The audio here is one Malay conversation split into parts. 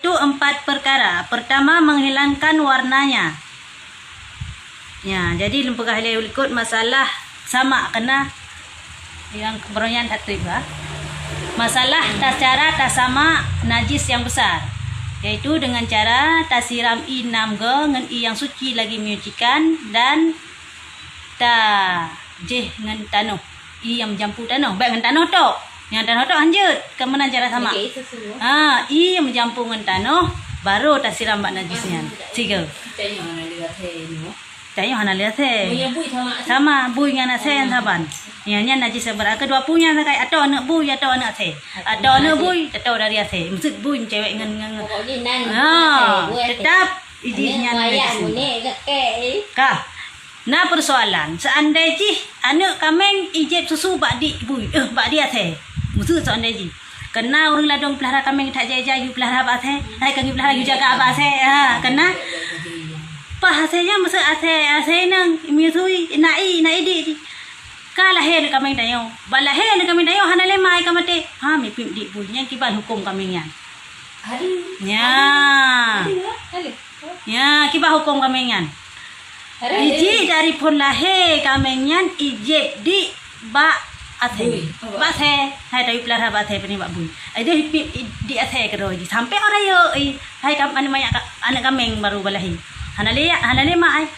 itu 4 perkara. Pertama, menghilangkan warnanya. Ya, jadi lempegah ikut masalah sama kena yang keberonyan satu itu. Masalah cara tak sama najis yang besar, yaitu dengan cara tasiram i 6 ge ngan i yang suci lagi menyucikan dan ta jeh ngan tanoh i yang menjampu tanoh baik ngan tanoh tok yang tanoh tok lanjut ke mana cara sama i yang menjampu ngan tanoh baru tasiram bak najisnya 3 Tanya hana lihat sama bui dengan nasi yang saban. Yang najis seberat kedua punya sakai atau anak bui atau anak se. Atau anak bui atau dari se. Maksud bui cewek dengan tetap idinya najis. Kah. Nah persoalan seandainya anak kameng ijib susu bak di bui bak dia se. Maksud seandainya kena orang ladong pelihara kameng tak jaya you pelihara apa se. Hai kami pelihara you jaga apa se. Kena hasilnya masa ase nang miusui nai di kala hen kami dayo bala hen kami dayo hanale mai kamate mi pim di bunya kibal hukum kami yan ya kibal hukum kami yan iji dari pun lahe kami yan ijib di ba ase ba se hai tayu pelara ba ase pani ba bui ade pim di ase kero sampai orang yo hai kam anak kami baru balahi hanale mai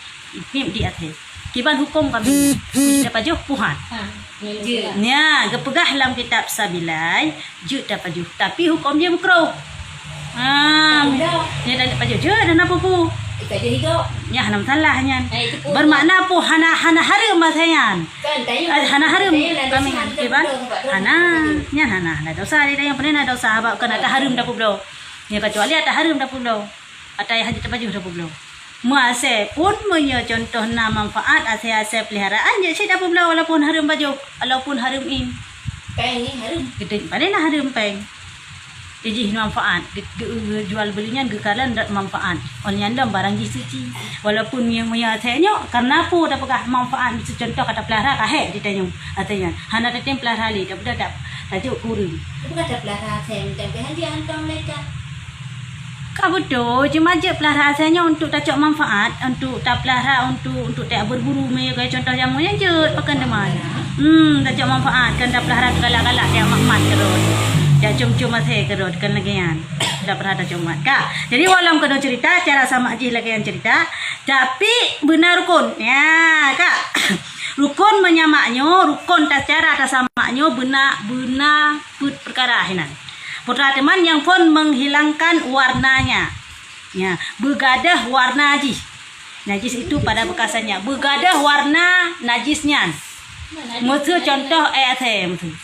pim di atas kiban hukum kami dapat juh puhan nya gepegah dalam kitab sabilai jud dapat juh tapi hukum dia makruh dia tak dapat juh dan apa pu nya hanam salahnya bermakna pu hana harum masayan hana harum kami kiban hana dosa dia yang pernah dosa abak kena tak harum dapat bro nya kecuali ada harum dapat bro ada yang haji dapat juh dapat bro Muase pun punya contoh nama manfaat ase peliharaan je saya dapat belau walaupun harum baju walaupun harum in peng ni harum gede pada nak harum peng jadi manfaat jual belinya gekalan dak manfaat on nyandam barang suci walaupun yang punya asenya karena apa dapatlah manfaat contoh kata pelihara kahe ditanya atanya hana tetep pelihara li dak tajuk kurung bukan ada pelihara sen tempe dia hantam mereka betul, cuma je pelihara asalnya untuk tak cok manfaat, untuk tak pelihara untuk tak berburu kayak contoh jamunya je pakai deman. Tak cok manfaat kan tak pelihara galak-galak dia mak kerot. Dia cum-cum masih kerot kan lagi yang tak pelihara cuma. Kak. Jadi walau kena cerita cara sama aja lagi yang cerita, tapi benar rukun. Ya, Kak. Rukun menyamaknya, rukun tak cara tak samaknya benar perkara hinan. Putra teman yang pun menghilangkan warnanya, ya begadah warna najis itu pada bekasannya begadah warna najisnya. Mutu contoh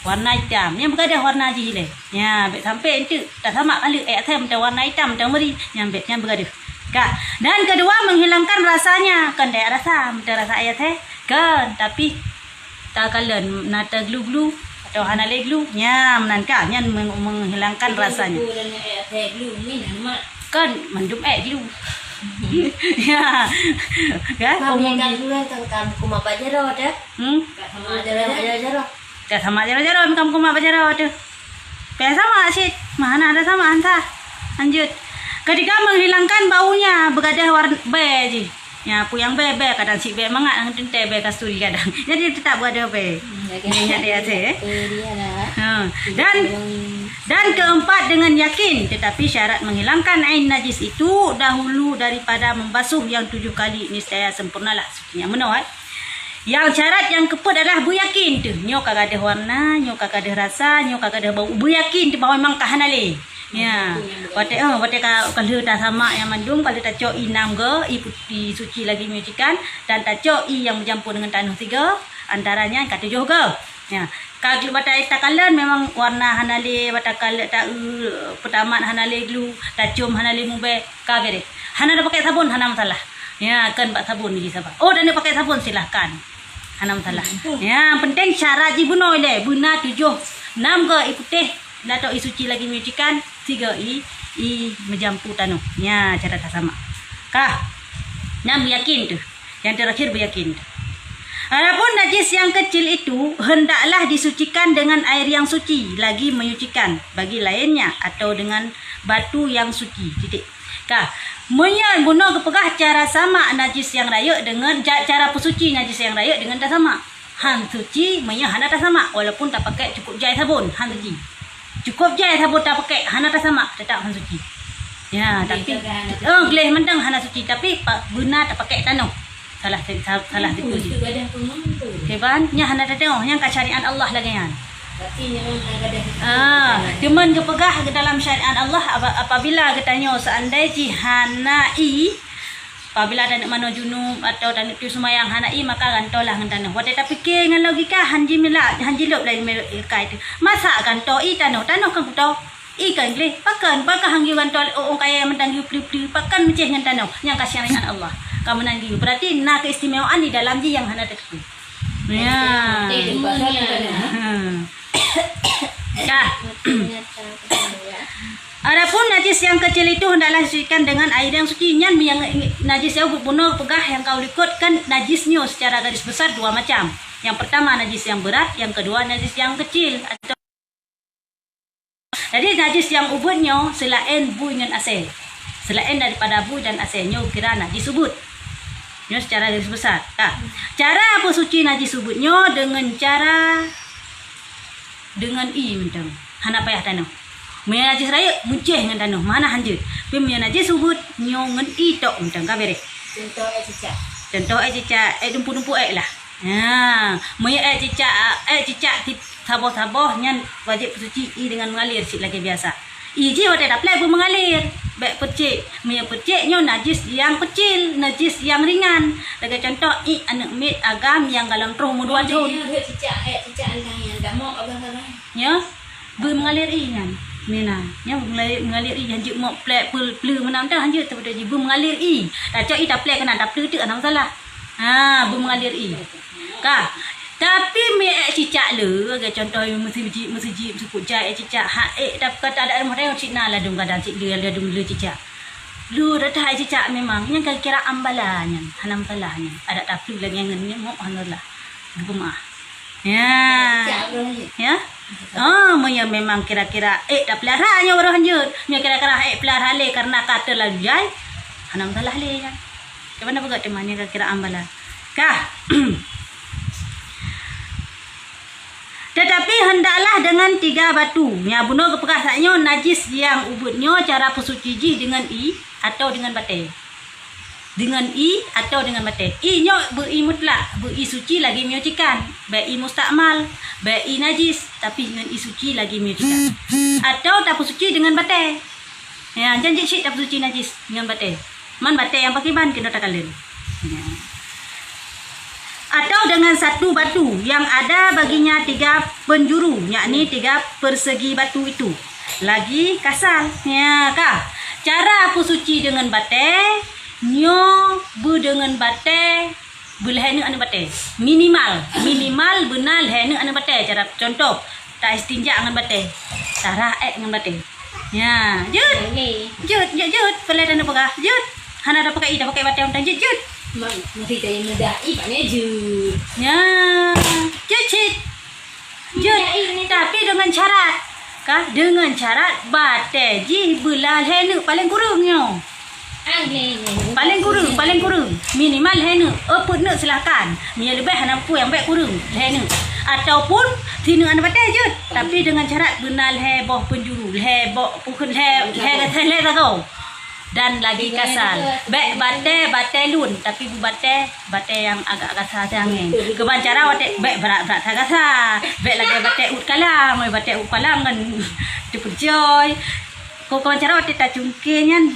warna hitam, yang begadah warna najis le, ya sampai itu tak sama kali warna hitam meri, yang begadah. Kak. Dan kedua menghilangkan rasanya, kan ada rasa ayat kan, tapi tak kalian nata glu atau hanale glu nya menangka nya menghilangkan rasanya kan mendum glu ya kan ngomong dulu tentang kuma pajero dah sama jero kamu kuma pajero tu sama sih mana ada sama anta lanjut ketika menghilangkan baunya begadah warna beji ya puyang bebe kadang si bebe mangat ang tente bebe kasturi kadang jadi tetap berada bebe ini dia dan keempat dengan yakin tetapi syarat menghilangkan ain najis itu dahulu daripada membasuh yang 7 kali niscaya sempurnalah sucinya menawat yang syarat yang keempat adalah beryakin tu nyo kagak ada warna nyo kagak ada rasa nyo kagak ada bau beryakin tu bahawa memang kahanale ya, wate kalau dah sama yang mandung kalau tak cok i 6 ge, i putih suci lagi menyucikan dan tak cok i yang bercampur dengan tanah 3 antaranya kata 7 ge. Ya, kalau batai takalan memang warna hanale batakal tak pertama hanale glu, tak cium hanale mube kagere. Hana dah pakai sabun hana masalah. Ya, kan bak sabun ni sabar. Oh, dan dia pakai sabun silahkan. Hana masalah. Ya, penting syarat ji buno le, buna 7 6 ge i putih dato i suci lagi menyucikan 3 i menjampu tanah. Ya, cara tak sama. Kah? 6 yakin tu. Yang terakhir beryakin. Adapun najis yang kecil itu hendaklah disucikan dengan air yang suci lagi menyucikan bagi lainnya atau dengan batu yang suci. Titik. Kah, menyan guna kepegah cara sama najis yang raya dengan cara pesuci najis yang raya dengan tak sama. Han suci menyan hana tak sama walaupun tak pakai cukup jai sabun, han suci. Cukup jai sabun tak pakai hana tak sama, tetap han suci. Ya, tapi geleh mentang hana suci tapi guna tak pakai tanah. Salah itu je. Heban, nya hana tak tengok yang kat syariat Allah lagi kan. Cuman kepegah ke dalam syariat Allah apabila katanya seandainya jihanai apabila ada nak mano junub atau tak nak semayang hanai maka gantolah dengan tanah. Wate tak fikir dengan logika hanji lop lain kait. Masa ganto i tanah kan kuto. Ikan gleh pakan hanggi gantol orang kaya mentang pliu-pliu pakan meceh dengan tanah yang kasih syariat Allah. Kamu nanti berarti nak keistimewaan di dalam ji yang hana teku. Ya. Adapun najis yang kecil itu hendaklah disucikan dengan air yang suci. Yang najis yang bunuh pegah yang kau likutkan najisnya secara garis besar dua macam. Yang pertama najis yang berat, yang kedua najis yang kecil. Jadi najis yang ubudnya selain bu dengan asal. Selain daripada bu dan asalnya kira najis ubud. Ini secara garis besar. Cara apa suci najis ubudnya dengan i mentang. Hana payah tanah. Maya najis raya muncih dengan tanah. Mana hanjut. Tapi maya najis ubud nyo ngan i tok mentang ka bere. Contoh cicak. Dumpu-dumpu lah. Maya cicak saboh-saboh nyan wajib suci i dengan mengalir sikit lagi biasa. I je wate dak plek pun mengalir. Baik percik. Maya perciknya najis yang kecil, najis yang ringan. Lagi contoh i anak mit agam yang dalam terus umur 2 tahun. Cicak yang dak mau agam ya. Mengalir i nyan. Mina, nya mengalir i hanjut mau plek pleu menang dah hanjut tapi dia mengalir i. Dak cak i dak plek kena dak pleu tu ana masalah. Mengalir i. Kah? Tapi me cicak le, agak contoh mesti sebut jai cicak tapi kata ada rumah dia cina lah dong kadang cik dia dong le cicak. Lu dah tai cicak memang yang kira ambalannya, hanam salahnya. Ada tapi lagi yang ni mau hanurlah. Rumah. Ya. Ya. Moya memang kira-kira dah pelaranya orang hanjut. Nya kira-kira pelar le karena kata lalu jai. Hanam salah le kan. Kemana buat temannya kira ambalan. Kah? Tetapi hendaklah dengan 3 batu. Ya bunuh kepekasanya najis yang ubudnya cara pesuci dengan i atau dengan batai. Dengan i atau dengan batai. I nya beri mutlak, beri suci lagi menyucikan. Baik i mustakmal, baik i najis tapi dengan i suci lagi menyucikan. Atau tak pesuci dengan batai. Ya janji sik tak pesuci najis dengan batai. Man batai yang pakai ban kena tak kalen. Ya. Atau dengan 1 batu yang ada baginya 3 penjuru, yakni 3 persegi batu itu. Lagi kasar. Ya kah? Cara apa suci dengan batai? Nyo bu dengan batai belahena anu batai. Minimal benar lehena anu batai. Cara contoh, tak istinja dengan batai. Cara dengan batai. Ya, jut. Pelai anu pegah. Jut. Hana ada pakai ida pakai batai untang jut. Masih saya muda ikannya jut. Ya, jut. Tapi dengan syarat. Kah? Dengan syarat batai ji belah lehena paling kurangnya. Paling kurang. Minimal lehena. Apa nak silakan. Mia lebih hana pu yang baik kurang lehena. Ataupun sini anda batai jut. Tapi dengan syarat benar leh boh penjuru, leh boh pukul leh tahu. Dan lagi kasar. Baik batai lun tapi bu batai yang agak kasar jangan. Keban cara batai baik berat kasar. Baik lagi batai ut kalam, batai ut kalam kan diperjoy. Kau keban cara batai tak cungkinyan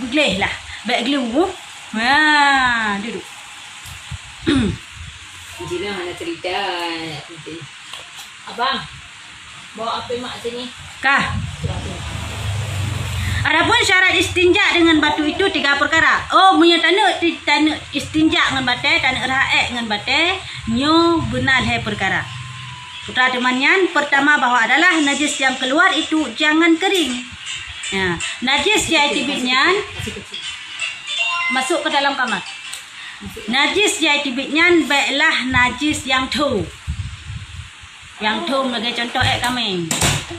begleh lah. Baik glue. Duduk. Jina mana cerita. Abang, bawa apa mak sini? Kah? Adapun syarat istinja dengan batu itu 3 perkara. Punya tanah istinja dengan batai, tanah raek dengan batai, nyo benar perkara. Putra temannya, pertama bahwa adalah najis yang keluar itu jangan kering. Ya, najis yang tibitnya masuk ke dalam kamar. Najis yang tibitnya baiklah najis yang tu. Yang tu sebagai contoh kami.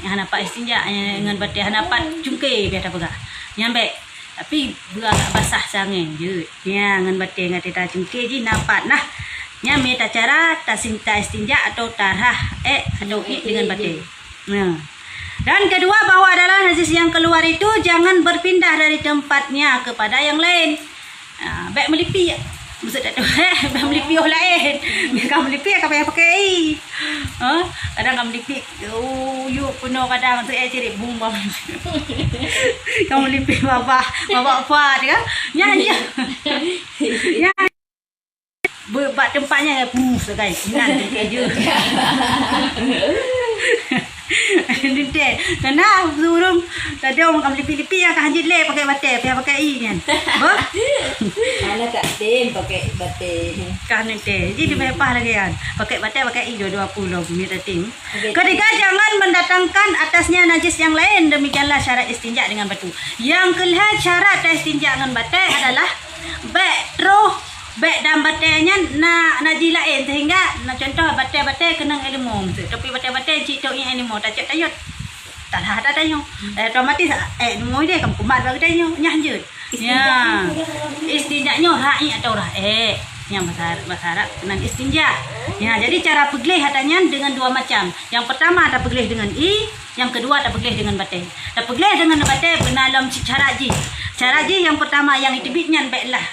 Yang dapat istinja dengan batik dapat cungkir biar apa gak. Yang baik. Tapi agak basah sangat je. Ya dengan batik dengan kita cungkir je dapat nah. Yang minta cara tak istinja atau tarah atau dengan batik. Nah. Dan kedua bahwa adalah najis yang keluar itu jangan berpindah dari tempatnya kepada yang lain. Baik melipi ya. Maksud tak tahu melipi orang lain. Kamu melipi akan payah pakai air. Kadang kamu melipi yuk penuh kadang tu cari bumbu. Kamu melipi bapak fat kan? Nyanyi. Buat tempatnya guys. Nanti aja. Nanti karena suruh tadi orang kamu lipi-lipi yang kan hajit le pakai batik pakai i kan. Anak tak tem pakai batik. Kan nanti jadi berapa lagi kan pakai batik pakai i 20 minit ting. Ketiga jangan mendatangkan atasnya najis yang lain, demikianlah syarat istinja dengan batu. Yang kelima syarat istinja dengan batik adalah baik dan batiknya najis lain sehingga contoh batik kena ilmu tapi batik cik tok yang ilmu tak cak tayut tak ada tayung otomatis ilmu dia kamu kumat bagi tayung nyahjud ya istinjanya ra'i atau ra'e yang bahasa Arab dengan istinja ya. Jadi cara pegelih katanya dengan dua macam. Yang pertama ada pegelih dengan i, yang kedua ada pegelih dengan batik. Ada pegelih dengan batik benalam cara ji. Cara ji yang pertama yang itibitnya baiklah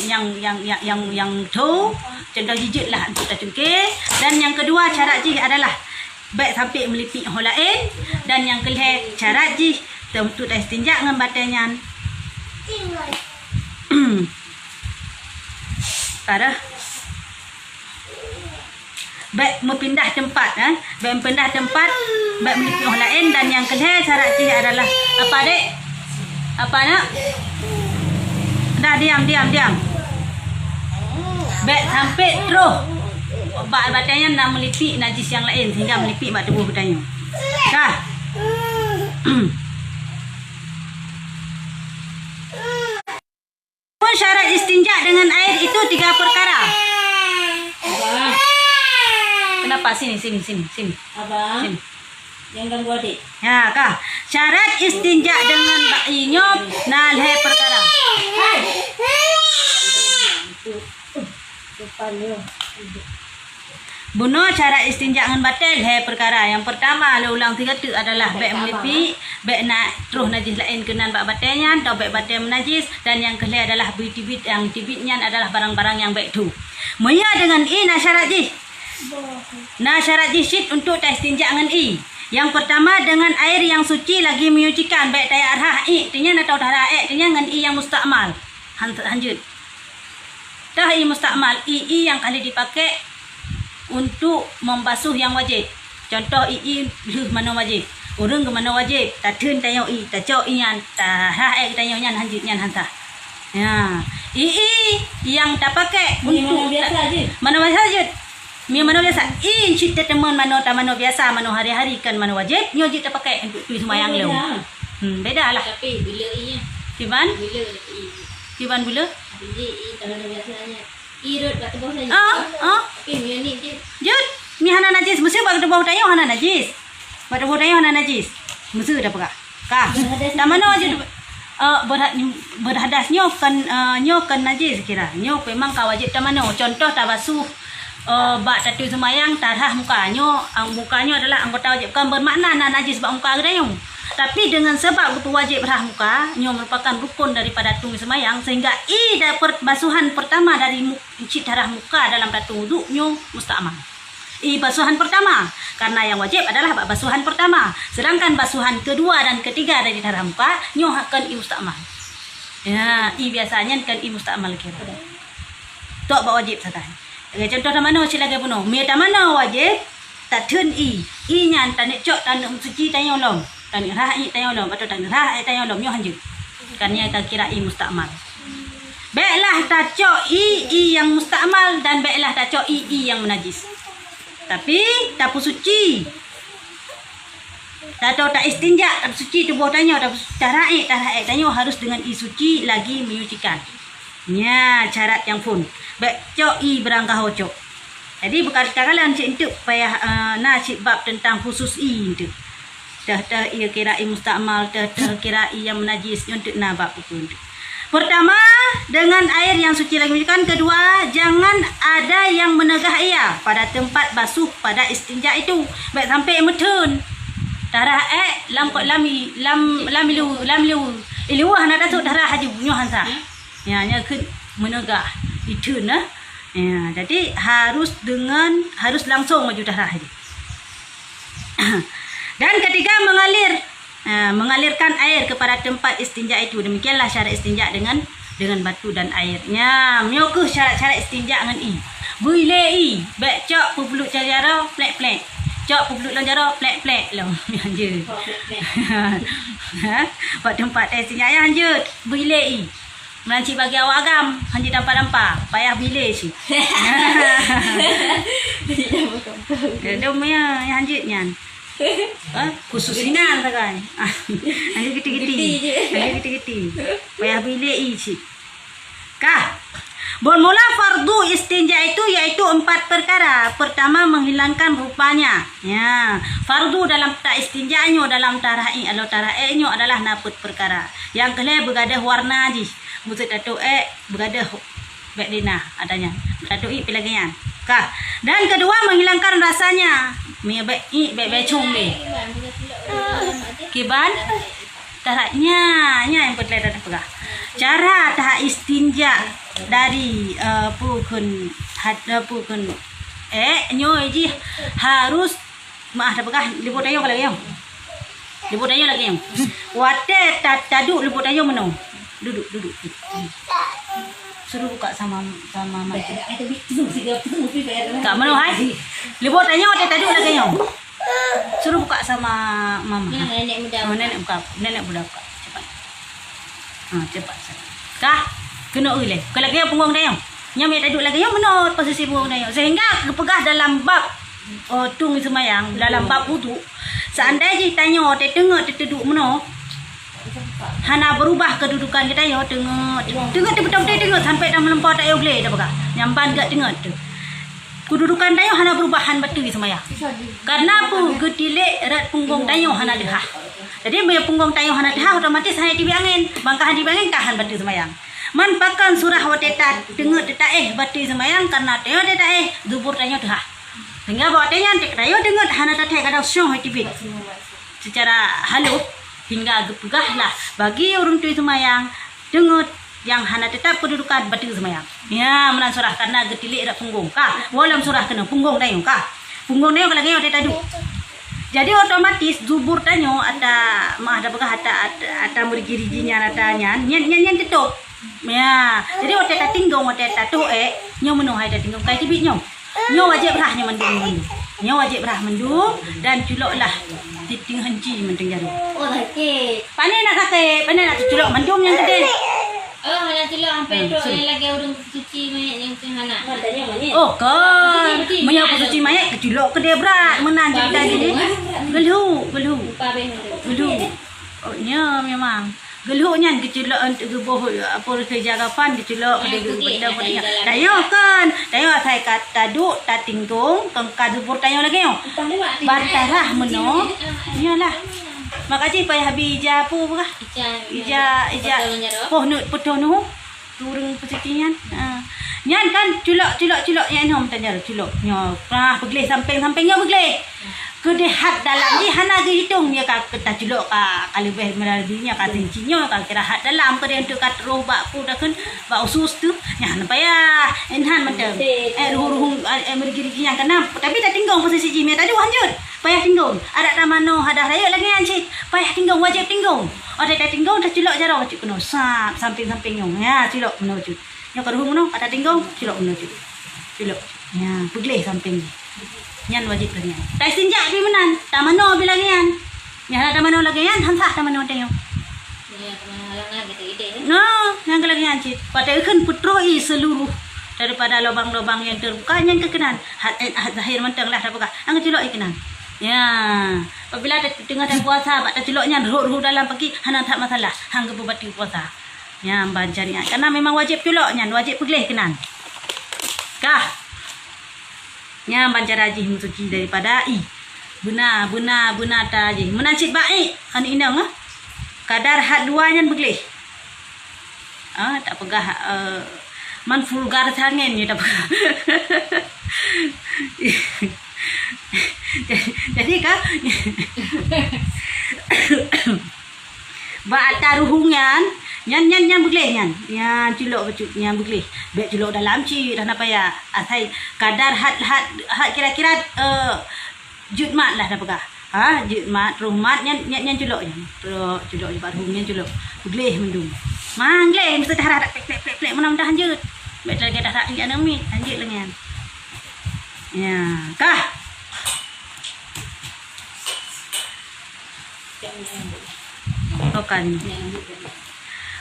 yang tu contoh jijit lah untuk cungkir, dan yang kedua cara ji adalah baik sampai melipik orang lain, dan yang kelih cara ji untuk istinja dengan batiknya. Pada baik mempindah tempat baik mempindah tempat, baik melipik orang lain, dan yang kelih cara ji adalah apa dek? Apa nak? Dah diam. Baik sampai terus badannya nak melipik najis yang lain sehingga melipik bak tubuh badannya. Dah. Pun syarat istinja dengan air itu 3 perkara. Abang. Kenapa sini? Abang. Sini. Jangan ganggu adik. Ya, kah. Syarat istinja dengan ba'inyop nalhe perkara. Bunuh cara istinja dengan batil hai perkara. Yang pertama ulang 3 tu adalah baik melipi, baik nak terus najis lain kenan bak batilnya atau baik batil menajis, dan yang kedua adalah bitibit yang tibitnya adalah barang-barang yang baik tu. Maya dengan i na syarat ji. Na syarat ji sit untuk istinja dengan i. Yang pertama dengan air yang suci lagi menyucikan, baik daya arah i tinya atau darah tinya dengan i yang mustakmal. Lanjut. Dah i mustakmal, i yang kali dipakai untuk membasuh yang wajib. Contoh i mana wajib, urang ke mana wajib, tatun tayo i, taco ian, darah tayo nyan lanjut nyan hanta. Ya, i yang tak pakai untuk biasa je. mana biasa je. Mana biasa? Cerita teman mana biasa, mana hari-hari kan mana wajib, nyo je tak pakai untuk tu semayang lu. Beda lah. Tapi bila i nya. Tiban? Bila i. Tiban bila? Bila i tangan biasanya. I rot kat tebau saja. Tapi ni je. Jut, mi hana najis, mesti bak tebau tayo hana najis. Bak tebau tayo hana najis. Mesti dah pegak. Kah? Tak mana je berhadas nyo kan najis kira. Nyo memang ka wajib tak mana. Contoh tak basuh bak tatu semayang tarah mukanya, mukanya adalah anggota wajib, kan bermakna najis bak muka gedayung. Tapi dengan sebab wajib berah muka, nyo merupakan rukun daripada tung semayang, sehingga dapat basuhan pertama dari cik darah muka dalam datu wudu nyo mustakmal. Basuhan pertama, karena yang wajib adalah basuhan pertama, sedangkan basuhan kedua dan ketiga dari darah muka nyo akan mustakmal. Ya, biasanya kan mustakmal kira. Tok bak wajib saja. Contoh tak mana sila ke puno. Mi tak mana wajib tak tun nya tanik cok tanik suci tayo lom. Tanik rah tayo lom atau tanik rah tayo lom yo hanju. Kan nya tak kira mustakmal. Baiklah tak cok yang mustakmal, dan baiklah tak cok yang menajis. Tapi tak suci. Tak tahu tak istinja, tak suci tubuh tayo, tak darah tayo harus dengan suci lagi menyucikan. Nya syarat yang pun. Baik cok berangkah hocok. Jadi bukan kekalan cik untuk payah cik bab tentang khusus itu. Dah ia kirai mustakmal, dah kirai yang menajis untuk nabak pun. Pertama, dengan air yang suci lagi menunjukkan. Kedua, jangan ada yang menegah ia pada tempat basuh pada istinja itu. Baik sampai metun. Darah lam liu. Iliwah nak dasuk darah haji bunyo hansa. Ya, nya ke menegah itu nah. Ya, jadi harus langsung maju darah haji. Dan ketiga, mengalirkan air kepada tempat istinja itu. Demikianlah syarat istinja dengan batu dan airnya. Miokuh syarat-syarat istinja dengan i. Boleh i. Baik cok pebeluk cara plek-plek. Cok pebeluk lonjaro plek-plek long. Lanjut. Buat tempat istinja ya lanjut. Boleh i. Melancik bagi awak agam. Hanji dampak-dampak. Payah bila sih. Dom ya lanjutnya. Khusus sinan sakai. Hanya giti-giti. Payah bilik isi. Kah? Bermula fardu istinja itu yaitu 4 perkara. Pertama, menghilangkan rupanya. Ya, fardu dalam tak istinjanya dalam tara'i atau tara'enya adalah 4 perkara. Yang kedua bergadah warna ji. Musa tato bergadah baik dina adanya. Tato pelagian. Kah? Dan kedua, menghilangkan rasanya. Baik cung deh. Kiban taraknya yang berleda pegah. Cara tak istinja dari pukun nyo ji harus dah pegah libut ayo lagi yang. Libut ayo lagi yang. Wate taduk libut ayo meno. Duduk. Suruh buka sama macam. Kak mana hai? Libut tanya waktu tadi udah kayong. Suruh buka sama mama. Nenek muda. Nenek budak buka. Cepat. Cepat. Kah? Kena uleh. Kalau lagi punggung dayong. Nyamik tadi lagi yang menot posisi punggung dayong. Sehingga kepegah dalam bab tung semayang, dalam bab wudu. Seandainya tanya waktu tengok duduk menot. Hana berubah kedudukan kita yo tengok betul-betul sampai dah melempar tak yo boleh dah bakal nyampan gak tengok tu kedudukan dayo hana perubahan betul semaya karena apa getilik erat punggung dayo hana dehah jadi bila punggung dayo hana dehah otomatis hanya dibiangin bangkahan dibiangin tahan betul semayang man pakan surah wateta tengok detak betul semayang karena dayo detak dubur dayo dehah sehingga bawa dayo tengok hana tatek kada syong tibit secara halus hingga gepegahlah bagi orang tua semayang dengut yang hana tetap kedudukan betul semayang. Ya, menan surah karena getilik ada punggung kah? Walam surah kena punggung dayung kah? Punggung dayung kalau ada tadu. Jadi otomatis zubur tanyo ada ada begah ada merigi-riginya adanya nyen tutup. Ya, jadi waktu ta tinggung waktu ta tu nyo menu hai ta tinggung kai tibit nyo. Nyo wajib berah nyo mendung. Nyo wajib berah mendung dan culoklah titing hanci mendung jaru. Oh, okey. Pandai nak culok mendung yang gede. Oh, nak culok sampai tu yang lagi orang cuci mayat yang hana. Oh, kan. Mayat cuci mayat culok ke dia berat menan cerita ni. Geluh. Oh, nya memang. Geluhnya keculok untuk gebuh apa kerja kapan keculok benda punya. Dayo kan. Dayo saya kata duk ta tinggung kengka zubur tayo lagi yo. Bantarah meno. Iyalah. Makasih payah habis ija apa kah? Ija pohnut potono turun posisinya. Nyan kan culok yang nom tanya culok. Nyo begleh samping-sampingnya begleh. Kedehat dalam di hana hitung ya kita culok kalau lebih meradinya cincin ka kira hat dalam pada untuk kat roh bak pu dah kan bak usus tu nya nampak ya enhan macam ruh merigi yang kena tapi tak tinggung posisi jimnya tadi lanjut payah tinggung ada tamano hadah raya lagi ancik payah tinggung wajib tinggung ada tak tinggung dah culok jaro cik kena samping-sampingnya ya culok menuju nya ka ruh meno ada tinggung culok menuju culok ya begleh samping nyan wajib lagi yan. Tak istinja di menan. Tamano bilang yan. Nya tamano lagi yan. Hansah tamano tayo. Ya, tamano lang gitu. No, yang lagi yan cik. Pada ikan putroi seluruh daripada lubang-lubang yang terbuka yang kekenan. Zahir mentang lah apakah. Ang culok ikenan. Ya. Apabila tengah puasa, bak culoknya ruh dalam pagi hana tak masalah. Hang gebubati puasa. Ya, bancarinya. Karena memang wajib culoknya, wajib pegleh kenan. Kah? Nya bancar haji suci daripada Benar ta je. Menancit baik kan inang ah. Kadar had dua nyan begleh. Tak pegah man vulgar sangen ya tak pegah. Jadi kah ba taruhungan nyan begleh nyan. Nyan culok becut nyan begleh. Bek culok dalam ci dah napa ya. Asai kadar had kira-kira jutmat lah dah pegah. Jutmat rumah nyan culok nyan. Culok je baru nyan culok. Begleh mendung. Mangleh mesti dah plek mudah-mudahan je. Bek lagi dah tak ingat nami anjit lengan. Ya, kah? Okan.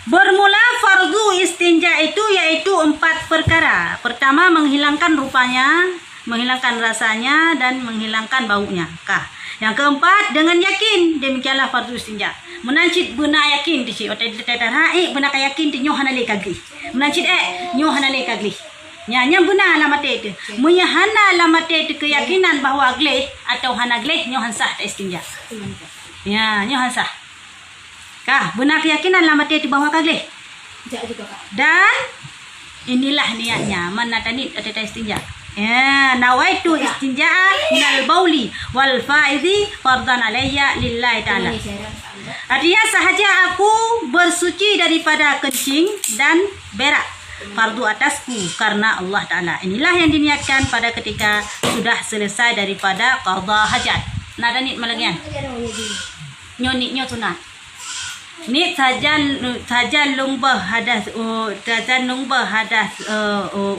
Bermula fardu istinja itu yaitu 4 perkara. Pertama, menghilangkan rupanya, menghilangkan rasanya, dan menghilangkan baunya. Kah? Yang keempat, dengan yakin. Demikianlah fardu istinja. Menancit benar yakin di sini. Otak tetar haik benar yakin di nyoh hanale kagli. Menancit nyoh hanale kagli. Yang benar lah mate itu. Menyahana lah mate itu keyakinan bahawa gleh atau hana gleh nyoh hansah tak istinja. Ya, nyoh hansah. Kah, benar keyakinan lah mate itu bahawa kagleh. Dan inilah niatnya. Mana tanit ada istinja. Ya, nawaitu istinja'a minal bauli wal faizi fardan alayya lillahi ta'ala. Artinya sahaja aku bersuci daripada kencing dan berak fardu atasku karena Allah Ta'ala. Inilah yang diniatkan pada ketika sudah selesai daripada qada hajat. Nah, dan nit malagian. Nyo sunat. Nit saja lumba hadas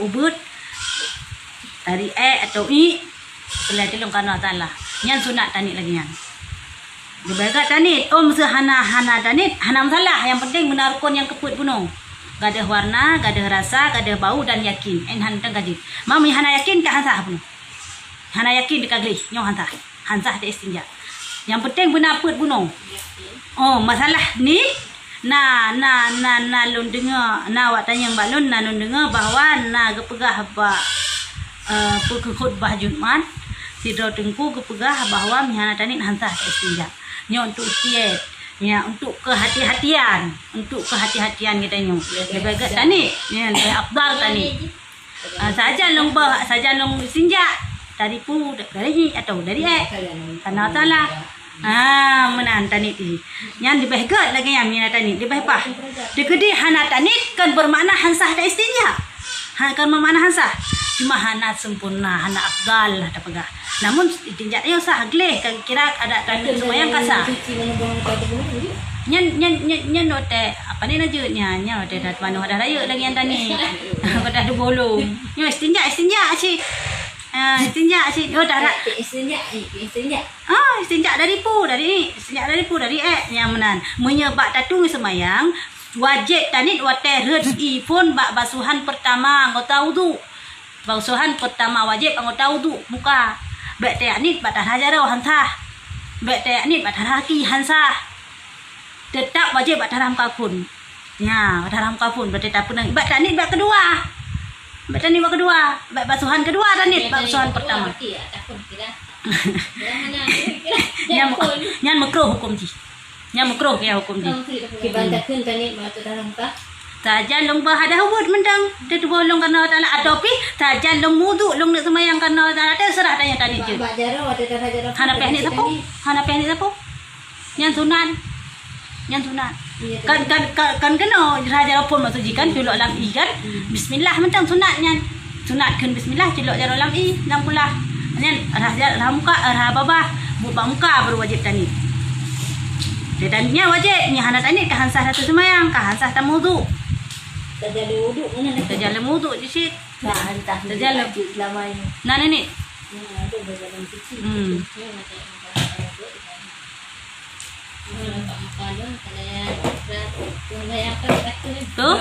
ubud dari atau i boleh tolong karena Allah. Nyan sunat tanit lagi nyan. Dibaga tanit sehana tanit hana masalah. Yang penting benar kon yang keput bunuh. Gadah warna, gadah rasa, gadah bau dan yakin. Hantang gaji. Mami hana yakin ke hansah bunuh. Hana yakin dikagli nyong hansah de istinja. Yang penting benar put bunuh. Masalah ni na lun dengar na wak tanya mbak lun na lun dengar bahawa na gepegah ba khutbah Jumat sidro tengku gepegah bahawa mihana tanit hansah istinja. Nya untuk istiad, nya untuk kehati-hatian kita nyo. Lebih agak tanit, nya lebih afdal tanit. Saja long istinja dari pu dari atau dari karena salah. Menan tanit ni. Yang lebih agak lagi yang mihana tanit lebih apa? Degede hana tanit kan bermakna hansah tak istinja. Kan bermakna hansah. Cuma hana sempurna, hana afdal lah tak pegah. Namun tinjak dia usah gleh kan kira ada tanah semayang kasar. Nyan note apa ni najutnya note dah panu dah raya lagi yang tani. Dah ada bolong. Nyo istinja asyik. Istinja asyik. Dah dak. Istinja dari pu dari yang menan. Menyebab tatung semayang wajib tanit wate red'i pun bak basuhan pertama anggota wudu. Basuhan pertama wajib anggota wudu muka. Bek teknik batas hajarau hansah. Bek teknik batas haki hansah. Tetap wajib batas ram kafun. Ya, batas ram kafun berarti tak pernah. Bek teknik bek kedua. Bek teknik bek kedua. Bek basuhan kedua teknik basuhan pertama. Nyan makruh hukum ji. Nyan makruh ya hukum ji. Kibantakeun teknik batu dalam ka. Saja long bahada hubud mentang dia bolong karena Allah Taala atau pi saja long wudu long nak semayang karena Allah Taala terserah tanya tadi je. Hana pehni sapo? Yang sunat. Kan kena raja pun masuk jikan culok lam i kan. Bismillah mentang sunatnya. Sunatkeun bismillah culok jaro lam i lam pula. Nyan raja muka baba buka muka baru wajib tani. Dannya wajib nya hana tani ka hansah satu semayang ka hansah tamu wudu. Terjalan wudu di situ. Terjalan lama ini. Nah ini. Tuh.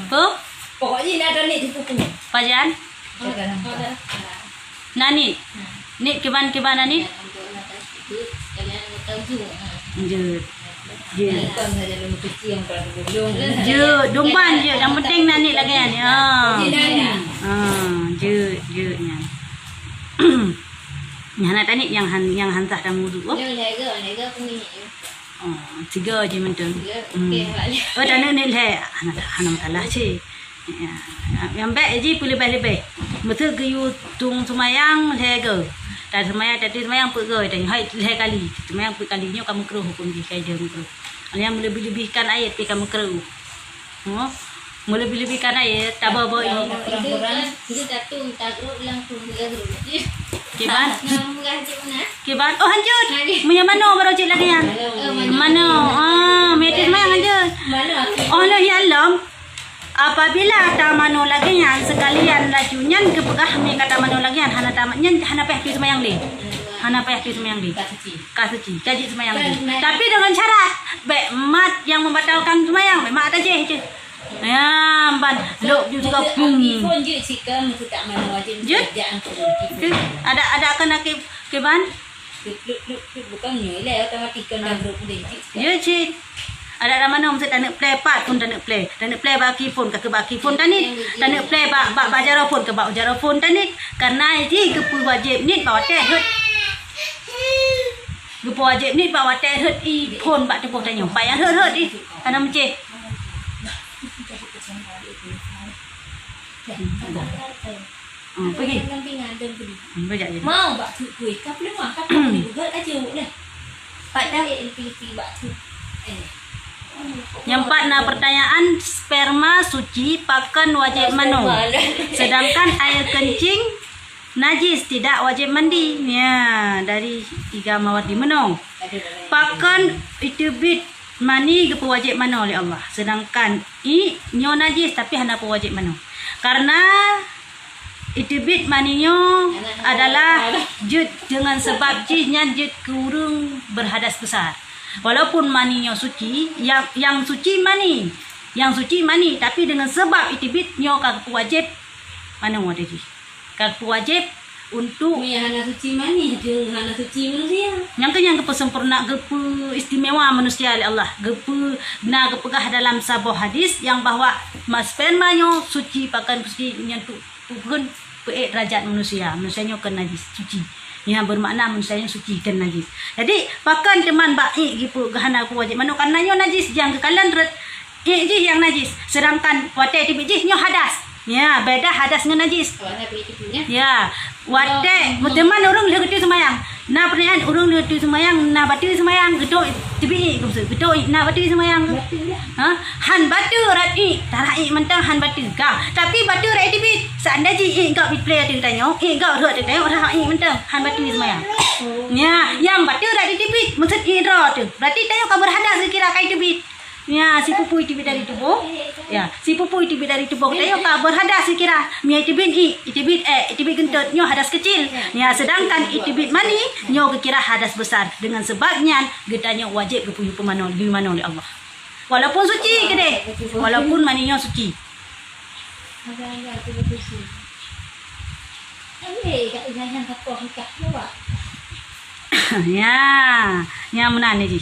Tuh. Pokoknya ada nih di pupunya. Pajan. Nani. Nih kiban nih. Lanjut. Je. Kan saja lu kecil yang pada belum. Je, dumpan je. Yang penting nani lagi kan. Je nya. Yang nak tani yang hantar dan wudu. Yang lega punya. Tiga je mentang. Okey, Oh, dan ni le. Hanam salah je. Yang baik je pilih lebih. Betul ke you tung semayang lega. Dan semayang tadi semayang pergi dan hai le kali. Semayang pergi kalinya kamu keruh hukum di kaedah keruh. Yang melebih-lebihkan ayat pi kamu keruh. Melebih-lebihkan ayat tak bawa ini. Orang-orang itu tatung takruk langsung lalu. Kiban? Ngaji mana? Kiban? Oh hancur. Punya mana baru cik lagi yang? Mana? Metis semayang hancur. Mana? Oh lah ya alam. Apabila tamano lagi yang sekalian lajunya kepegah me kata mano lagi yang hana tamatnya hana payah pi semayang di. Hana payah pi semayang di. Kasuci. Kaji semayang di. Tapi dengan syarat baik mat yang membatalkan semayang, mak aja je. Ya, ban lok juga pun. Pun je sikam tu tak mana wajib kerjaan tu. Ada akan ke ban? Bukan ni lah otomatik kan dah boleh. Ya cik. Ada mana mesti tak nak play part pun tak nak play. Tak nak play baki pun ke baki pun tak ni. Tak nak play bajaro pun ke bajaro pun tak ni. Karena ini ke wajib ni bawa teh hut. Ke wajib ni bawa teh hut i pun bak tepuh tanya. Bayar hut i. Karena mesti. Pergi. Pergi. Mau bak tu kuih. Kap lemah kap ni juga aja dah. Pada pilih bak tu. Yang empat pertanyaan sperma suci pakan wajib mano. Sedangkan air kencing najis tidak wajib mandi. Ya, dari tiga mawati mano. Pakan itu bit mani ke wajib mano oleh Allah. Sedangkan nyo najis tapi hana wajib mano. Karena itu bit maninyo adalah jut dengan sebab jihnya jut kurung berhadas besar. Walaupun maninya suci, yang suci mani, tapi dengan sebab itibit nyo kagak wajib mana mau jadi, kagak wajib untuk hana suci mani, hana suci manusia. Yang kesempurna gepu istimewa manusia oleh Allah, gepu na gepegah dalam sebuah hadis yang bahwa sperma nyo suci pakan suci nyentuh pun derajat manusia nyo kena najis suci. Yang bermakna manusia suci dan najis. Jadi pakan teman baik gitu gahana aku wajib manu karena nyo najis yang kekalan je yang najis. Sedangkan wate tibit je nyo hadas. Ya, beda hadas dengan najis. Ya, wate teman urang legetu semayang. Na pernian urang legetu semayang, na batu semayang gedok tibit gedok na batu semayang. Han batu rai tarai mentang han batu ka. Tapi batu rai tibit seandainya ji engkau play tu tanya, engkau rot tu tanya orang mentang han batu semayang. Ya, yang batu rai tibit maksud idra tu. Berarti tanya kau berhadas kira kai tibit. Ya, si pupu itu dari tubuh. Ya, si pupu itu dari tubuh. Tanya kau berhadas kira. Mia itibit itibit kentut nyo hadas kecil. Ya, sedangkan itibit mani nyo kira hadas besar. Dengan sebabnya getanya wajib kepuyu pemano oleh Allah. Walaupun suci ke deh. Walaupun maninya suci. Ya, yang mana ni ji?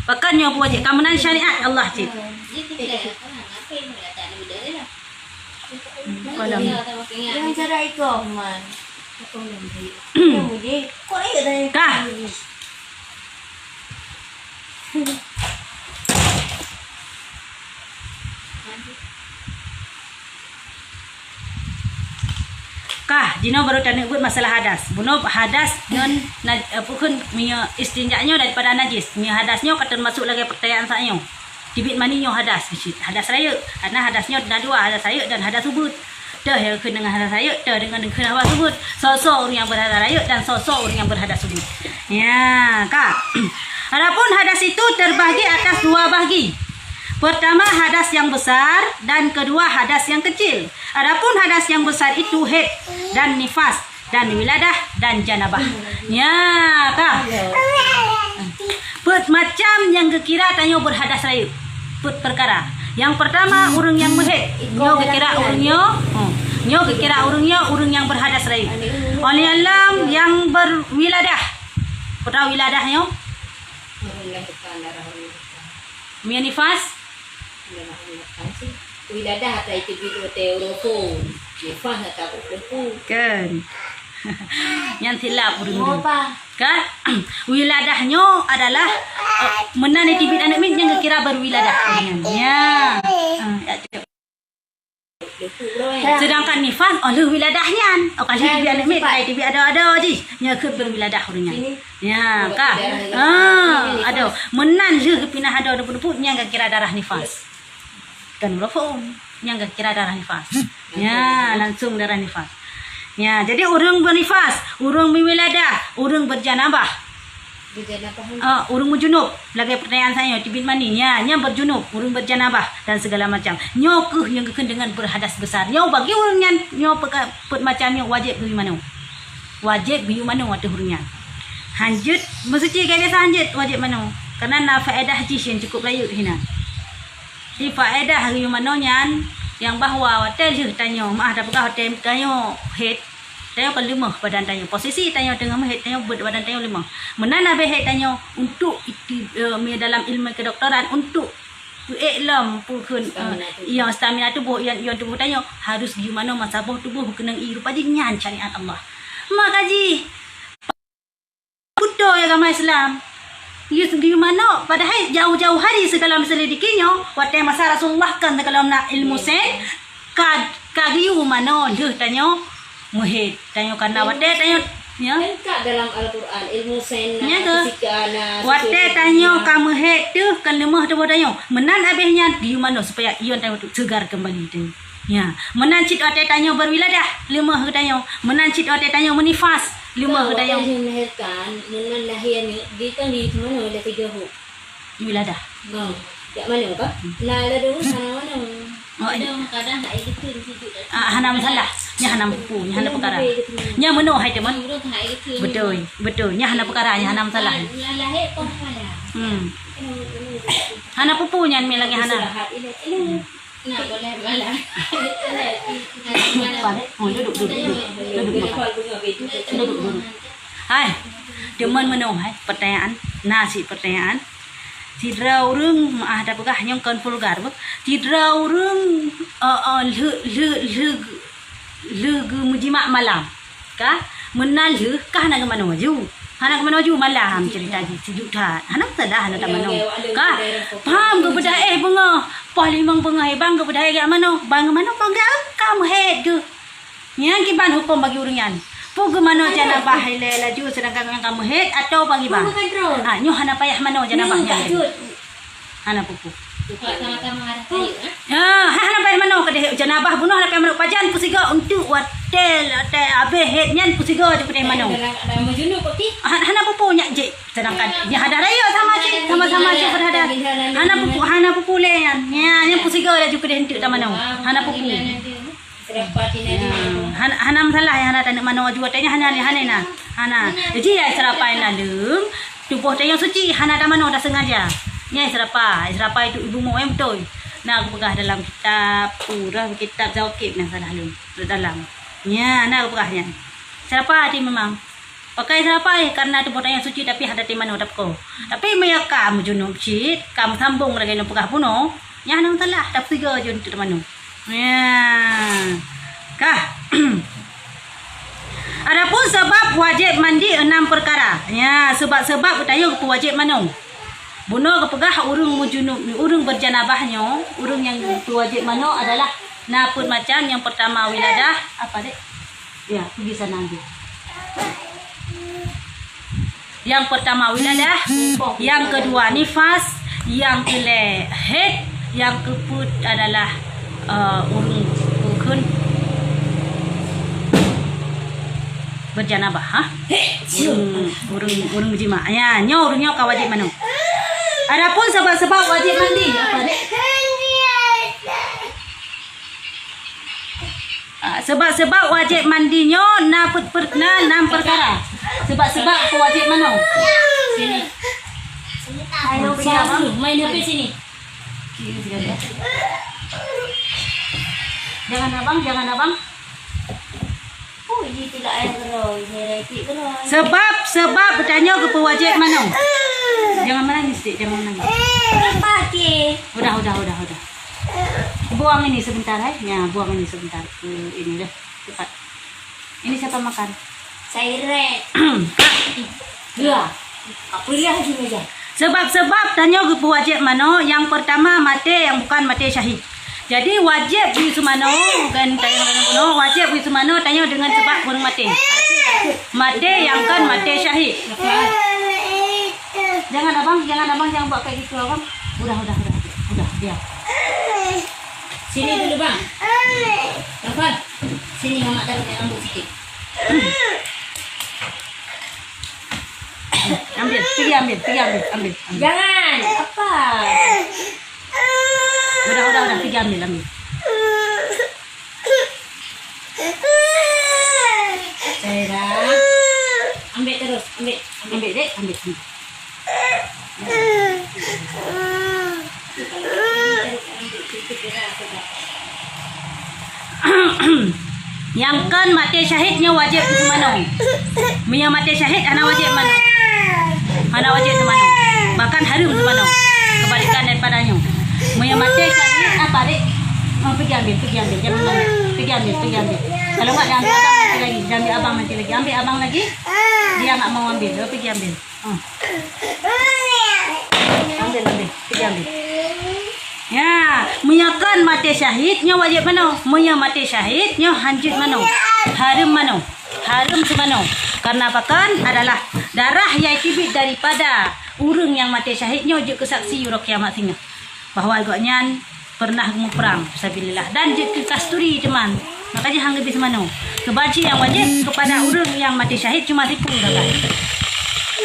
Bahkan nyo wajib keamanan syariat Allah cik. Yang cara itu man. Kah? Kah, Jino baru tanya buat masalah hadas. Buno hadas dengan pukun punya istinjaknya daripada najis. Punya hadasnya kata masuk lagi pertanyaan saya. Tibit maninyo hadas. Hadas raya. Karena hadasnya ada dua, hadas raya dan hadas subut. Dah yang dengan hadas raya, dah dengan hadas subut. Sosok orang yang berhadas raya dan sosok orang yang berhadas subut. Ya, Kak. Adapun hadas itu terbagi atas dua bahagi. Pertama hadas yang besar dan kedua hadas yang kecil. Adapun hadas yang besar itu haid dan nifas dan wiladah dan janabah. Ya, Kak. Macam yang kekira tanyo berhadas raya. Perkara. Yang pertama orang yang berhaid. Nyo kekira orangnya orang yang berhadas raya. Oleh alam yang berwiladah. Pernah wiladahnya? Mia nifas. Wiladah atau itu video teorofon. Nifas atau teorofon. Kan. Yang silap urung. Apa? Kan? Wiladahnya adalah menani tibit anak min yang kira berwiladah. Ya. Sedangkan nifas oleh wiladahnya. Kalau tibit anak min, tibit ada je. Nya ke berwiladah urungnya. Ya, kah? Ada. Menan je pindah ada depu-depu yang kira darah nifas. Kan berapa yang kira darah nifas. Ya, langsung darah nifas. Ya, jadi urang bernifas, urang berwiladah, urang berjanabah. Berjanabah. Urang berjunub. Lagi pertanyaan saya, tibit mani. Ya, yang berjunub, urang berjanabah dan segala macam. Nyo yang kekun dengan berhadas besar. Nyo bagi urang yang nyo pet macam nyo wajib biu mano. Wajib biu mano atau urangnya. Hanjut, mesti kayak biasa hanjut wajib mano. Karena na faedah haji yang cukup layu hina. Di faedah biu mano nyan yang bahwa hotel je tanya maaf dah pegang hotel tanya head tanya kan lemah badan tanya posisi tanya tengah head tanya badan tanya lemah menana be head tanya untuk dalam ilmu kedokteran untuk iklam pukun yang stamina tubuh yang tubuh tanya harus gimana masabah tubuh kena rupa jinyan syariat Allah makaji Buddha ya agama Islam gimana padahal jauh-jauh hari segala meselidikinya waktu masa Rasulullah kan kalau nak ilmu sen kagiu mana leh tanya muhid tanya karena waktu tanya ya kan dalam Al-Quran ilmu sen fisika waktu tanya kamu head tu kan lemah tu tanya menan habisnya gimana supaya ion tanya segar kembali tu ya menan cit waktu tanya berwiladah lemah tanya menan cit waktu tanya menifas lima kedai yang melahirkan dengan lahirnya dia kan di mana ada 3 hub wiladah. Kat mana apa? Lah ada sana mana? Ada kadang nak itu situ. Hanam salah. Nya hanam pupu, nya hanam perkara. Nya meno hai teman. Betul, betul. Nya hanam perkara, nya hanam salah. Lahir kau mana? Hanam pupu nya mi lagi hanam. Nah, boleh malah. Duduk. Hai, teman meno hai pertanyaan. Nasi pertanyaan. Tidra urang maah da pegah nyong kan vulgar bu. Tidra urang le mujima malam. Kah? Menal le kah nak mana maju? Anak mana maju malam cerita ji sejuk dah. Anak salah anak tak mana. Kah? Paham ke bedai bunga? Palimang bunga bang ke bedai gak mana? Bang mana bang gak kamu head ke? Yang kiban hukum bagi urang yan. Pugu mana janabah laju sedangkan yang kamu head atau bagi bang? Nyo hana payah mana janabahnya? Hana pupu. Hana payah mana ke janabah bunuh hana payah mana pajan pusiga untuk hotel abe head nyan pusiga je kedai mana? Hana pupu nyak je sedangkan nya ada raya sama-sama je berhadap. Hana pupu le yan. Nya pusiga laju kedai hentik ta mana? Hana pupu. Hanam salah yang hana tanak mana wajib tanya hana na hana jadi ya serapai nalung tubuh tanya suci hana dah mana dah sengaja nya serapai itu ibu mau yang betul nak aku pegah dalam kitab pura kitab Zawqib nah salah lung dalam nya nak aku pegahnya serapai ti memang pakai serapai karena tubuh tanya suci tapi hada ti mana dah ko tapi maya kamu junub cit kamu sambung lagi nak pegah puno nya hana salah dah tiga je untuk mana. Ya. Kah? Adapun sebab wajib mandi 6 perkara. Ya, sebab-sebab bertanya ke wajib mana? Bunuh ke pegah urang mujunub, urang berjanabahnya, urang yang wajib mana adalah napun macam yang pertama wiladah, apa dek? Ya, pergi sana nanti. Yang pertama wiladah, yang kedua nifas, yang ketiga haid, yang keempat adalah urang kun berjanabah urang jima ya nyo urang ka wajib mano adapun sebab-sebab wajib mandi apa dek sebab-sebab wajib mandinya 6 perkara sebab-sebab wajib mano sini ayo main HP sini jangan abang. Oh, ini tidak air terus, ini terus. Sebab bertanya ke pewajib mana? Jangan menangis, Dik, jangan menangis. Pakai Udah. Buang ini sebentar ya. Buang ini sebentar. Ini dah. Cepat. Ini siapa makan? Saya Ren. Ya. Apa dia di meja? Sebab tanya ke wajib mano. Yang pertama mati yang bukan mati syahid. Jadi wajib di semano kan tanya wajib di semano tanya dengan sebab kurang mati. Mati yang kan mati syahid. Jangan abang jangan buat kayak gitu abang. Udah dia. Sini dulu bang. Abang. Sini mama taruh rambut sikit. Pergi ambil. Jangan. Apa? Udah, pergi ambil. Saya ambil terus, Ambil, Dek, ambil. Yang kan mati syahidnya wajib ke mana? Yang mati syahid ana wajib mana? Ana wajib ke mana? Bahkan harum ke mana? Kebalikan daripadanya. Yang mati syahid apa, Dek? Pergi ambil. Jangan banyak. Pergi ambil. Kalau enggak ambil abang nanti lagi. Ambil abang lagi. Dia enggak mau ambil. Pergi ambil. Ambil. Pergi ambil. Ya, menyakan mati syahidnya wajib mana? Mati syahidnya hanjut mana? Harum mana? Harum semana? Karena apa kan? Adalah darah yang tibit daripada urang yang mati syahidnya wajib kesaksi yura kiamat singa. Bahawa agaknya pernah perang fisabilillah dan je ke kasturi teman. Makanya hang lebih semana. Kebaji yang wajib kepada urang yang mati syahid cuma 1000 dah.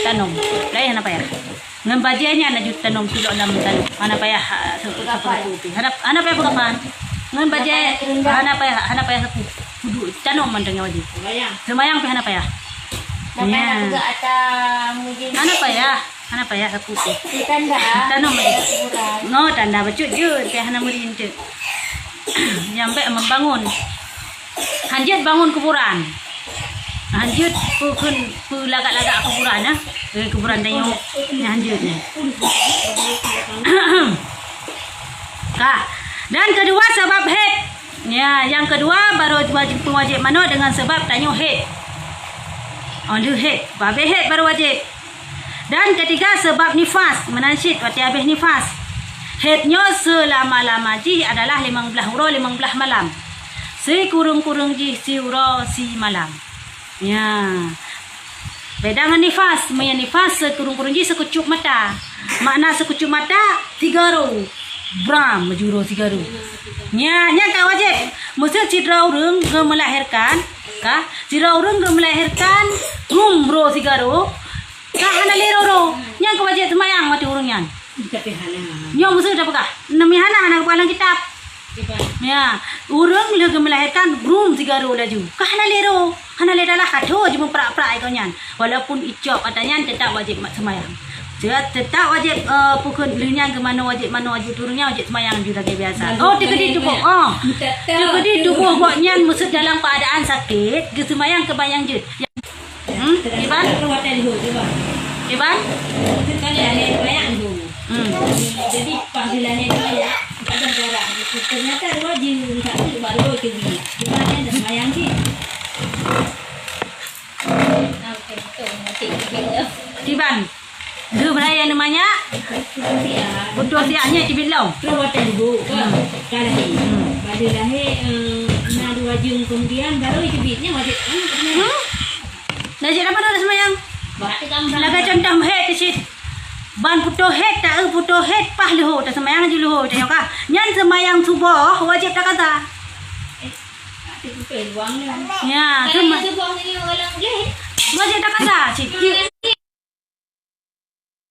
Tanong. Lain apa ya? Ngan bajiannya na jut tanong kilo dalam tanong. Ana pa ya Ana pa ya bukan. Ngan bajai ana pa ya kudu tanong man tengah wajib. Semayang pa ana pa ya. Namanya juga ada mungkin. Ana pa ya putih. Tanda. Tanong lagi. No tanda bacut je teh ana murin je. Nyampe membangun. Hanjat bangun kuburan. Hanjut lagak-lagak kuburan ah. Kuburan tayong hanjut ni. Dan kedua sebab haid. Ya, yang kedua baru wajib mano dengan sebab tayong haid. Lu haid, babe haid baru wajib. Dan ketiga sebab nifas, menansyid waktu habis nifas. Haidnya selama-lama ji adalah 15 uro 15 malam. Si kurung-kurung ji si uro si malam. Ya. Beda dengan nifas. Maya nifas sekurung-kurung ji sekucup mata. Makna sekucup mata 3 ro. Bram majuro 3 ro. Nya tak wajib. Mesti cidra urang ke melahirkan, kah? Cidra urang ke melahirkan ro 3 ro. Kah hana lero ro. Nya ke wajib semayang mati urangnya. Tapi hana. Nya mesti dapat kah? Nami hana kepala kitab. Ya, urang lagi melahirkan brum 3 ro laju. Kah hana lero lah katho je memprak-prak ikonyan. Walaupun icok katanya tetap wajib semayang. Tetap wajib pukul linya ke mana wajib turunnya wajib semayang juga kayak biasa. Oh, tikedi tubuh. Tikedi tubuh buatnya mesti dalam keadaan sakit, ke semayang kebayang je. Iban? Iban? Kan ada bayang tu. Jadi panggilannya itu ya. Ternyata wajib satu baru ke dia. Gimana ada semayang sih? Iban? Dia beraya namanya? Betul siapnya di bilau. Perawatan dulu. Kalau pada lahir nak 2 jam kemudian baru ibitnya wajib. Najib apa dah semayang? Laga contoh head sit. Ban puto head tak puto head pah leho tak semayang je leho tengok kah. Nyan semayang subuh wajib tak kata. Ya, semayang subuh ni orang leh. wajib tak kata sit.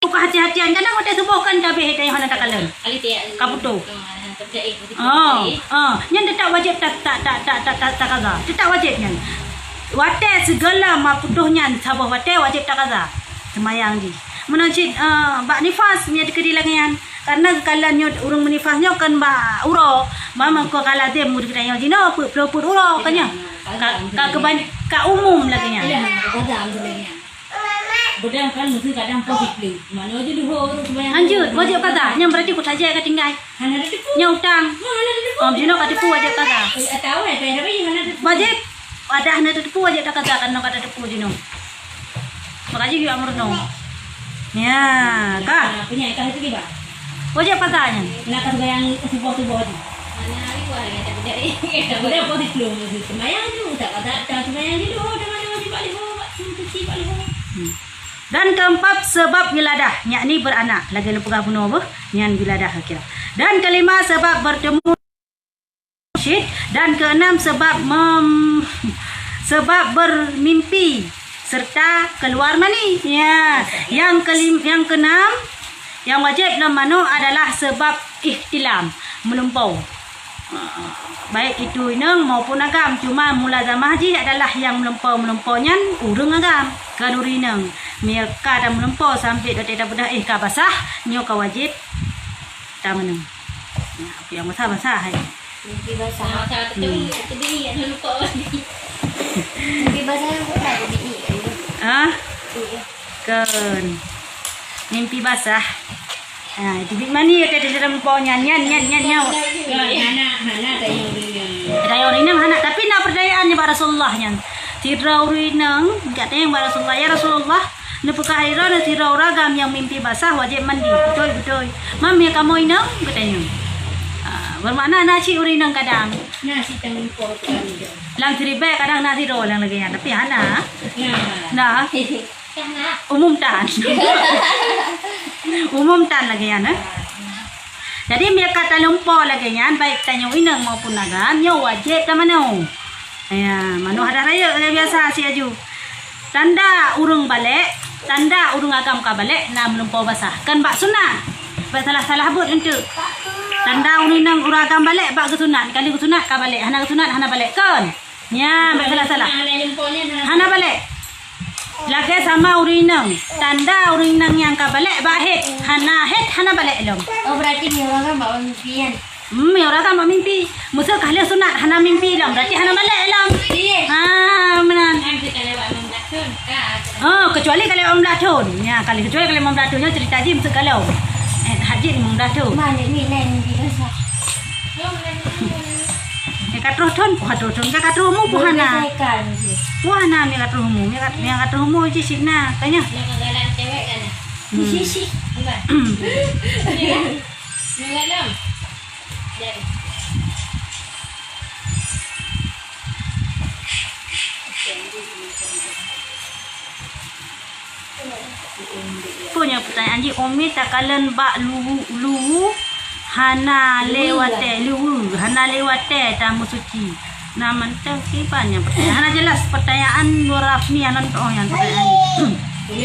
Buka hati-hatian kadang hotel subuh kan tapi tengok hana tak kalan. Kaputo. Nyan tak wajib tak kata. Tak wajib nyan. Wate segala maputuhnya sabah wate wajib tak kaza semayang di menajid bak nifas nya dikedi langian karena kalannya urang menifasnya kan ba uro mama ko kala dem mud kitanya jino put uro kanya ka umum lagi nya Bedang kan mesti kadang positif. Mana aja dulu orang sembahyang. Lanjut, wajib kata. Yang berarti ku saja ke tinggal. Hana ada tipu. Nya utang. Mana ada tipu? Jino ka tipu wajib kata. Tahu ya, tapi apa yang mana ada tipu? Wajib. Ada hana tipu wajib kata kan no kata tipu jino. Makanya juga amurno. Ya, kah? Punya ikan itu gimana? Wajib katanya. Nak bayang sebuah-sebuah tu. Mana hari gua ada tapi dari. Tak boleh positif belum. Sembahyang dulu tak kata sembahyang dulu dengan wajib balik bawa cuci balik bawa. Dan keempat sebab wiladah, yakni beranak. Lagi lepegah bunuh apa? Nyan wiladah kira. Dan kelima sebab bertemu syid. Dan keenam sebab bermimpi serta keluar mani. Ya. Yang keenam yang wajib dalam mano adalah sebab ihtilam, melumpau. Baik itu inang maupun agam, cuma mulazamah haji adalah yang melumpau-melumpaunya urang agam kan urinang mereka dah melumpau sampai dah tidak bedah ka basah nyo ka wajib ta menang apa yang basah hai Mungkin basah tadi ada lupa mungkin basah yang bukan kan mimpi basah. Nah, itu big mani ada di dalam pohonnya nyan. Hana dayo rinang hana tapi na perdayaannya para Rasulullah nyan. Tirau rinang katanya yang para Rasulullah ya Rasulullah ne pekahira na tirau ragam yang mimpi basah wajib mandi. Betul. Mam ya kamu inang katanya. Bermakna nasi urinang kadang. Nasi tanggung pot kami. Lang tribe kadang nasi ro lang lagi yan. Tapi hana. Nah. Karena Umum tan lagi yan. Jadi mereka talumpo lagi yan baik tanya inang maupun agam nyo wajib ta mano. Ya, mano ada raya biasa si aju. Tanda urung balik, tanda urung agam ka balik na melumpo basah. Kan bak sunat. Bak salah habut untuk. Tanda urinang uragam balik bak kesunat. Kali kesunat ka balik, hana kesunat hana balik kan. Ya, bak salah. Hana balik. Lagi sama urinang. Tanda urinang yang ka balik bak het. Hana balik elom. oh berarti ni orang kan bawa mimpian. Orang kan mimpi. Musa kali sunat hana mimpi elom. Berarti hana balik elom. Menan. Kecuali kalau Om Datun. Ya, kecuali kalau Om Datunnya cerita haji mesti kalau. Haji ni Om Datun. Mana ni lain di basah. Katruh ton, katruhmu puhana. Puhana mi katruhmu, mi katruhmu je signa tanya. Galang cewek kan. Sisi. Enggak. Galang. Jadi. Punya pertanyaan ji Umi takalan bak luwu hana lewate tamu suci. Nah mantap kipannya pertanyaan. Hana jelas pertanyaan Nur Rafni anan yang pertanyaan.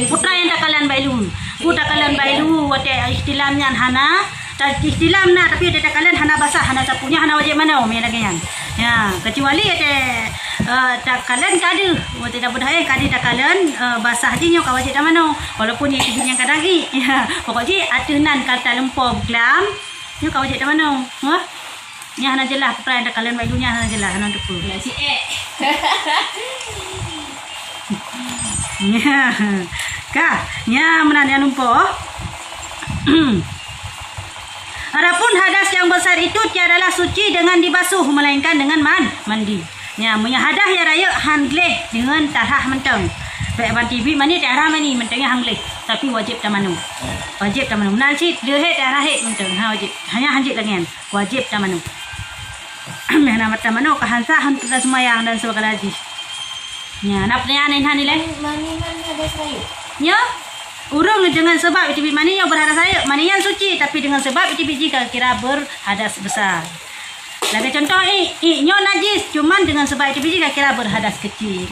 Putra yang takalan bailu. Takalan bailu wate istilamnya hana. Istilam na tapi ada takalan hana basah hana sapunya hana wajib mana Umi lagi yang. Ya, kecuali ada takalan kadu. Wate dah budaya kadu takalan basah je nyo ka wajib ta mano. Walaupun ia yang kadang ya. Pokoknya atunan kata lempau glam. Nyo ka wajib ta mano. Ha? Nya hana jelas peran takalan bailunya hana jelas hana depu. Lah si Ya. Ka, nya menan yang lumpuh. Adapun hadas yang besar itu tiadalah suci dengan dibasuh melainkan dengan mandi. Ya, punya hadas ya raya hangleh dengan tarah mentang. Baik banti bi mani tarah mani mentangnya hangleh, tapi wajib ta manu. Wajib ta manu. Nanti dia tarah mentang ha wajib. Hanya hanjit lagi kan. Wajib ta manu. Mana mata manu ka hansa hantu semayang dan sebagainya. Ya, nak pertanyaan ini leh. Mani ada saya. Ya. Urung dengan sebab itu mani yang berhadas saya, mani yang suci tapi dengan sebab itu jika kira berhadas besar. Lagi contoh nyo najis cuman dengan sebab itu jika kira berhadas kecil.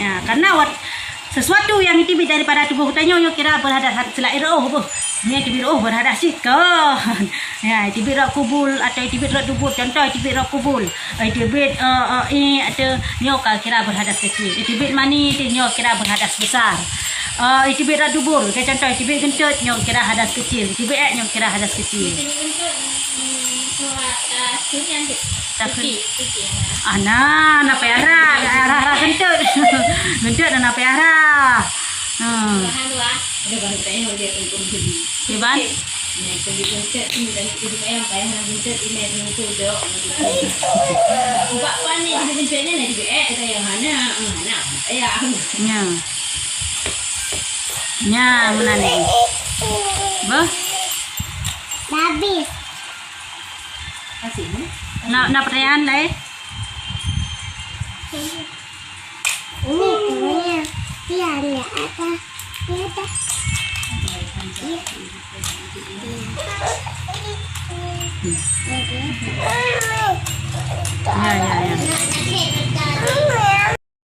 Ya, karena sesuatu yang itu daripada tubuh kita nyo kira berhadas selain roh apa. Ni itu roh berhadas kan. Ya, itu roh kubul atau itu roh tubuh contoh itu roh kubul. Itu atau nyo kira berhadas kecil. Itu mani itu nyo kira berhadas besar. Itu berat dubur. Kayak contoh itu berat kentut nyo kira hadas kecil. Itu berat nyo kira hadas kecil. Tapi ana na piara kentut. Kentut na piara. Bahan tu ada bahan tayo dia untuk beli. Diba? Nah, beli untuk ini dan itu ayam payah untuk ini dan itu do. Ubak pani di pintunya nanti kita yang hana. Ya. Nya. Nya mana nih? Bah? Habis. Kasih ni. Na pertanyaan lain? Ini temannya. Dia ada apa? Dia ada. Ya.